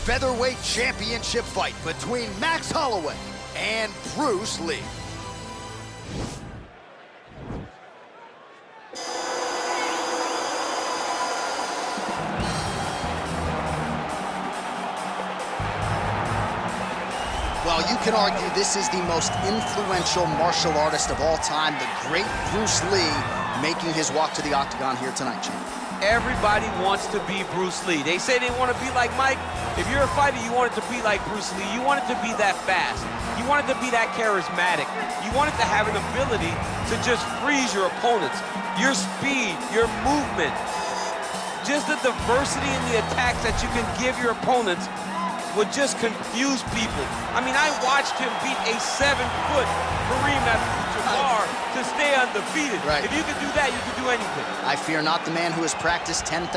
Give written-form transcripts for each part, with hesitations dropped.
featherweight championship fight between Max Holloway and Bruce Lee. Well, you can argue this is the most influential martial artist of all time, the great Bruce Lee, making his walk to the octagon here tonight, champ. Everybody wants to be Bruce Lee. They say they want to be like Mike. If you're a fighter, you want it to be like Bruce Lee. You want it to be that fast. You want it to be that charismatic. You want it to have an ability to just freeze your opponents. Your speed, your movement, just the diversity in the attacks that you can give your opponents would just confuse people. I mean, I watched him beat a 7-foot Kareem Abdul-Jabbar to stay undefeated. Right. If you could do that, you could do anything. I fear not the man who has practiced 10,000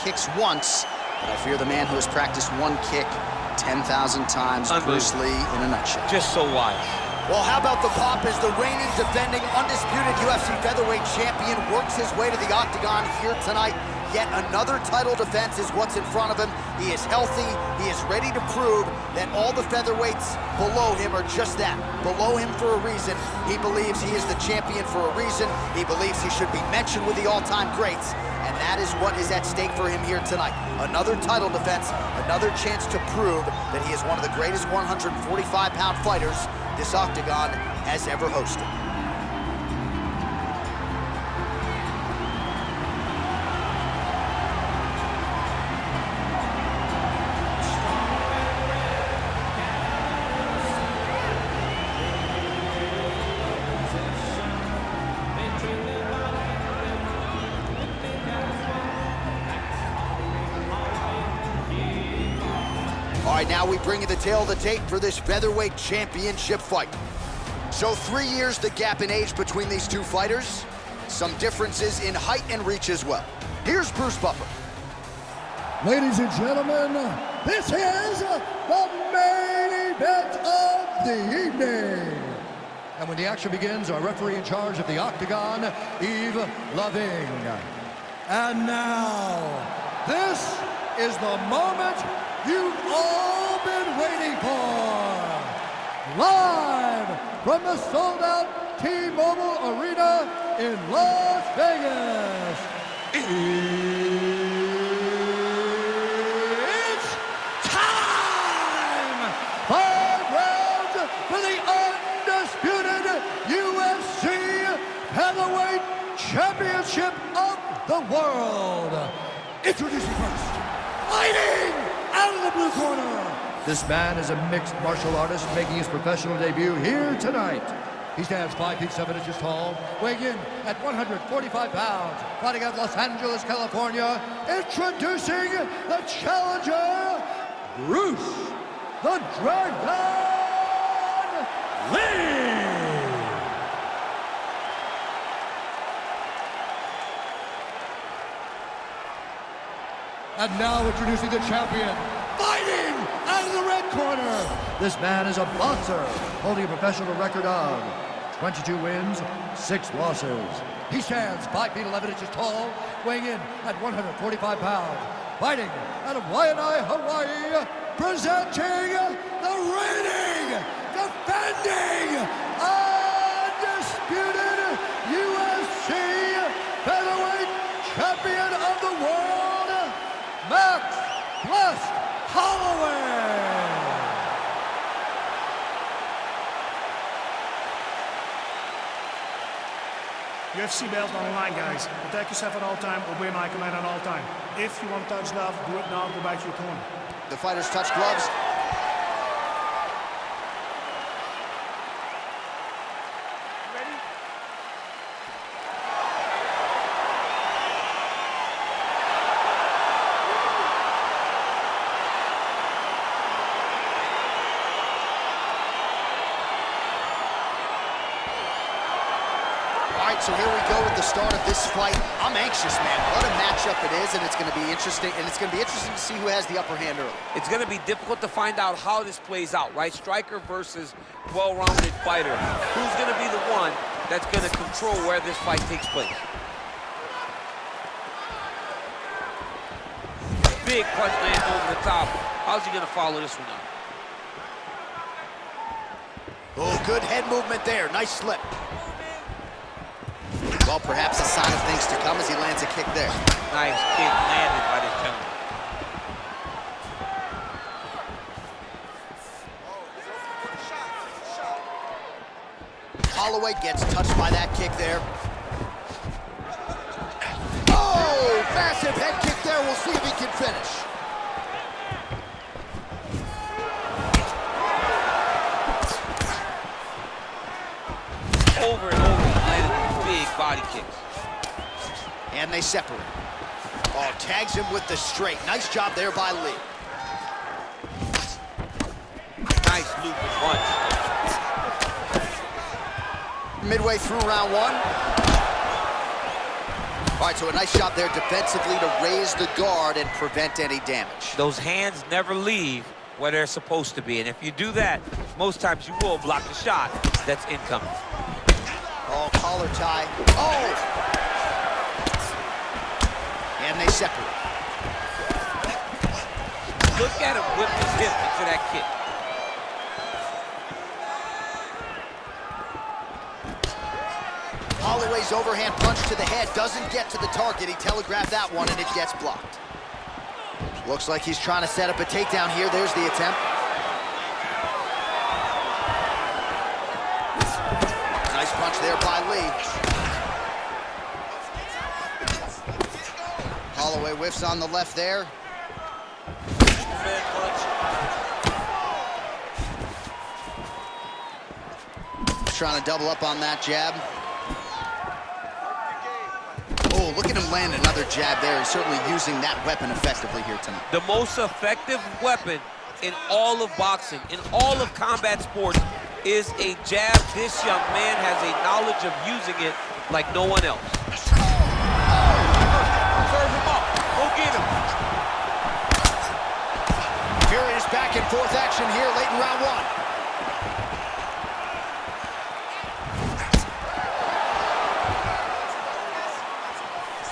kicks once, but I fear the man who has practiced one kick 10,000 times. Bruce Lee in a nutshell. Just so wise. Well, how about the pop as the reigning, defending, undisputed UFC featherweight champion works his way to the octagon here tonight. Yet another title defense is what's in front of him. He is healthy. He is ready to prove that all the featherweights below him are just that, below him for a reason. He believes he is the champion for a reason. He believes he should be mentioned with the all-time greats. And that is what is at stake for him here tonight. Another title defense, another chance to prove that he is one of the greatest 145-pound fighters this octagon has ever hosted. All right, now we bring you the tale of the tape for this featherweight championship fight. So 3 years the gap in age between these two fighters. Some differences in height and reach as well. Here's Bruce Buffer. Ladies and gentlemen, this is the main event of the evening. And when the action begins, our referee in charge of the octagon, Yves Lavigne. And now, this is the moment you've all been waiting for. Live from the sold-out T-Mobile Arena in Las Vegas. It's time! 5 rounds for the undisputed UFC Heavyweight Championship of the world. Introducing first, fighting out of the blue corner. This man is a mixed martial artist making his professional debut here tonight. He stands 5 feet 7 inches tall, weighing in at 145 pounds, fighting out of Los Angeles, California. Introducing the challenger, Bruce the Dragon Lee. And now introducing the champion, fighting out of the red corner. This man is a boxer, holding a professional record of 22 wins, 6 losses. He stands 5 feet 11 inches tall, weighing in at 145 pounds, fighting out of Waianae, Hawaii, presenting the reigning, defending, undisputed UFC featherweight champion of the world, Max Blessed Holloway. UFC belt on the line, guys. Protect yourself at all time, obey my command at all time. If you want to touch gloves, do it now, go back to your corner. The fighters touch gloves. All right, so here we go with the start of this fight. I'm anxious, man. What a matchup it is, and it's going to be interesting. And it's going to be interesting to see who has the upper hand early. It's going to be difficult to find out how this plays out, right? Striker versus well-rounded fighter. Who's going to be the one that's going to control where this fight takes place? Big punch lands over the top. How's he going to follow this one up? Oh, good head movement there. Nice slip. Well, perhaps a sign of things to come as he lands a kick there. Nice kick landed by this gentleman. Holloway gets touched by that kick there. Oh, massive head kick there. We'll see if he can finish. Over and over, he landed big body kicks. And they separate. Oh, tags him with the straight. Nice job there by Lee. Nice looping punch. Midway through round one. All right, so a nice job there defensively to raise the guard and prevent any damage. Those hands never leave where they're supposed to be. And if you do that, most times you will block the shot that's incoming. Oh, collar tie. Oh! And they separate. Look at him whip his hip into that kick. Holloway's overhand punch to the head doesn't get to the target. He telegraphed that one, and it gets blocked. Looks like he's trying to set up a takedown here. There's the attempt. Nice punch there by Lee. Holloway whiffs on the left there. Trying to double up on that jab. Oh, look at him land another jab there. He's certainly using that weapon effectively here tonight. The most effective weapon in all of boxing, in all of combat sports, is a jab. This young man has a knowledge of using it like no one else. Serve him up. Go get him. Furious back and forth action here late in round one.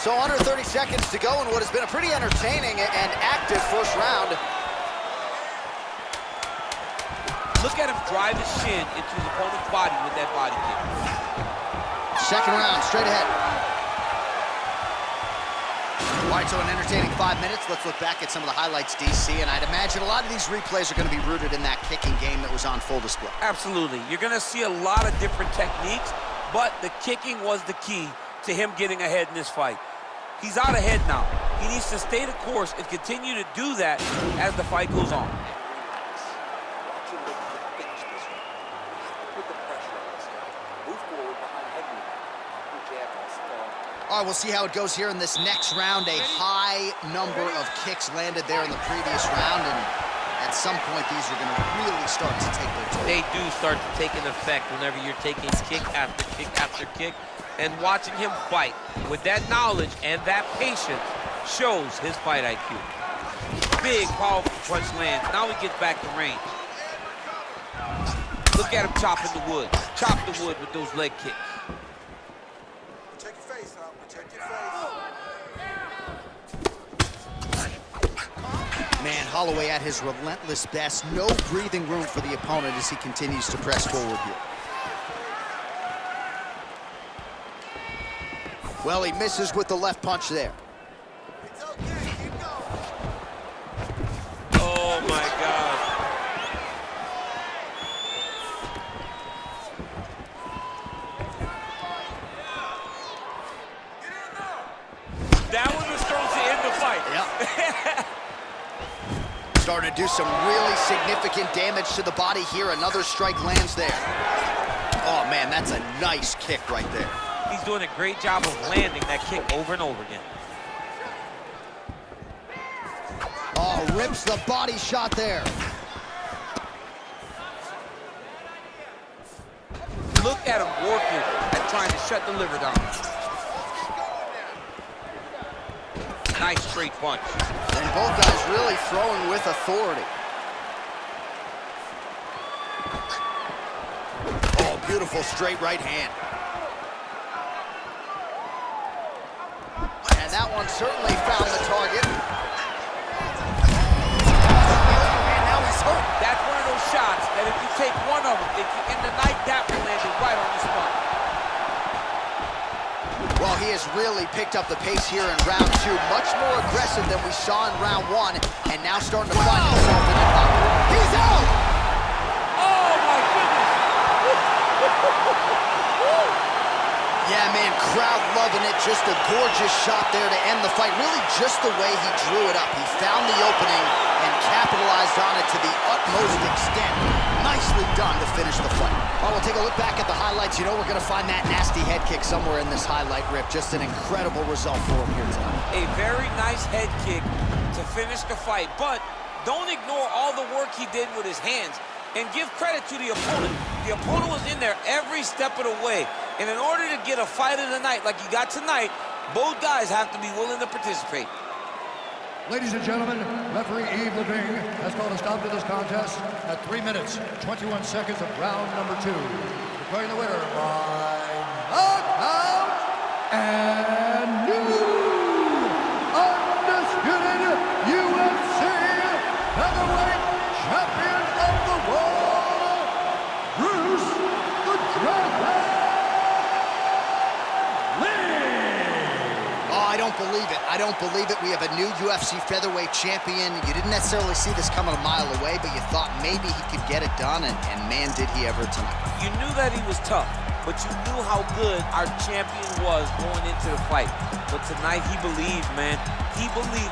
So under 30 seconds to go in what has been a pretty entertaining and active first round. Look at him drive his shin into his opponent's body with that body kick. Second round, straight ahead. All right, so an entertaining 5 minutes. Let's look back at some of the highlights, DC, and I'd imagine a lot of these replays are going to be rooted in that kicking game that was on full display. Absolutely. You're going to see a lot of different techniques, but the kicking was the key to him getting ahead in this fight. He's out ahead now. He needs to stay the course and continue to do that as the fight goes on. All right, we'll see how it goes here in this next round. A high number of kicks landed there in the previous round, and at some point, these are going to really start to take their toll. They do start to take an effect whenever you're taking kick after kick after kick. And watching him fight with that knowledge and that patience shows his fight IQ. Big, powerful punch lands. Now he gets back to range. Look at him chopping the wood. Chop the wood with those leg kicks. Protect your face, huh? Protect your face. Man, Holloway at his relentless best. No breathing room for the opponent as he continues to press forward here. Well, he misses with the left punch there. It's okay, keep going. Oh, my God. That one was supposed to end the fight. Yep. Starting to do some really significant damage to the body here. Another strike lands there. Oh, man, that's a nice kick right there. He's doing a great job of landing that kick over and over again. Oh, rips the body shot there. Look at him working at trying to shut the liver down. Nice straight punch. And both guys really throwing with authority. Oh, beautiful straight right hand. And that one certainly found the target. picked up the pace here in round 2. Much more aggressive than we saw in round 1, and now starting to find himself in it. He's out! Oh, my goodness. Yeah, man, crowd loving it. Just a gorgeous shot there to end the fight. Really just the way he drew it up. He found the opening and capitalized on it to the utmost extent. Nicely done to finish the fight. Well, we'll take a look back at the highlights. You know we're going to find that nasty head kick somewhere in this highlight rip. Just an incredible result for him here tonight. A very nice head kick to finish the fight, but don't ignore all the work he did with his hands. And give credit to the opponent. The opponent was in there every step of the way. And in order to get a fight of the night like you got tonight, both guys have to be willing to participate. Ladies and gentlemen, referee Yves Levine has called a stop to this contest at 3 minutes, 21 seconds of round number 2. Declaring the winner by knockout and new undisputed UFC featherweight champion of the world, Bruce the Dragon Lee. Oh, I don't believe it. I don't believe it. We have a new UFC featherweight champion. You didn't necessarily see this coming a mile away, but you thought maybe he could get it done, and man, did he ever tonight. You knew that he was tough, but you knew how good our champion was going into the fight. But tonight he believed, man. He believed